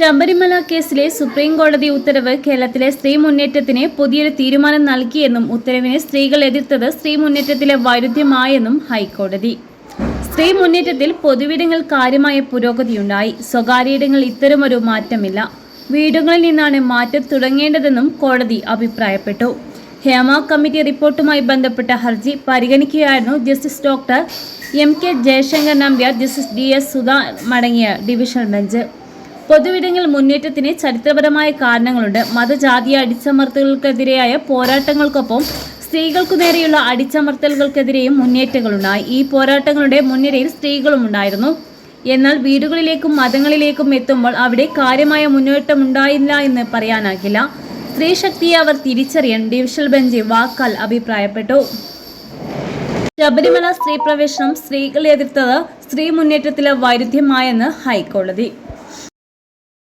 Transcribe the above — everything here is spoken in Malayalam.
ശബരിമല കേസിലെ സുപ്രീം കോടതി ഉത്തരവ് കേരളത്തിലെ സ്ത്രീ മുന്നേറ്റത്തിന് പുതിയൊരു തീരുമാനം നൽകിയെന്നും ഉത്തരവിനെ സ്ത്രീകൾ എതിർത്തത് സ്ത്രീ മുന്നേറ്റത്തിലെ വൈരുദ്ധ്യമായെന്നും ഹൈക്കോടതി. സ്ത്രീ മുന്നേറ്റത്തിൽ പൊതുവിടങ്ങൾ കാര്യമായ പുരോഗതിയുണ്ടായി. സ്വകാര്യയിടങ്ങളിൽ ഇത്തരമൊരു മാറ്റമില്ല. വീടുകളിൽ നിന്നാണ് മാറ്റം തുടങ്ങേണ്ടതെന്നും കോടതി അഭിപ്രായപ്പെട്ടു. ഹേമ കമ്മിറ്റി റിപ്പോർട്ടുമായി ബന്ധപ്പെട്ട ഹർജി പരിഗണിക്കുകയായിരുന്നു justice doctor MK Jaishankar Nambiar, justice DS Sudha മടങ്ങിയ ഡിവിഷണൽ ബെഞ്ച്. പൊതുവിടങ്ങൾ മുന്നേറ്റത്തിന് ചരിത്രപരമായ കാരണങ്ങളുണ്ട്. മതജാതീയ അടിച്ചമർത്തലുകൾക്കെതിരെയായ പോരാട്ടങ്ങൾക്കൊപ്പം സ്ത്രീകൾക്കു നേരെയുള്ള അടിച്ചമർത്തലുകൾക്കെതിരെയും മുന്നേറ്റങ്ങളുണ്ടായി. ഈ പോരാട്ടങ്ങളുടെ മുൻനിരയിൽ സ്ത്രീകളും ഉണ്ടായിരുന്നു. എന്നാൽ വീടുകളിലേക്കും മതങ്ങളിലേക്കും എത്തുമ്പോൾ അവിടെ കാര്യമായ മുന്നേറ്റമുണ്ടായില്ല എന്ന് പറയാനാകില്ല. സ്ത്രീ ശക്തിയെ അവർ തിരിച്ചറിയാൻ ഡിവിഷണൽ ബെഞ്ച് വാക്കാൽ അഭിപ്രായപ്പെട്ടു. ശബരിമല സ്ത്രീ പ്രവേശനം സ്ത്രീകൾ എതിർത്തത് സ്ത്രീ മുന്നേറ്റത്തിലെ വൈരുദ്ധ്യമായെന്ന് ഹൈക്കോടതി.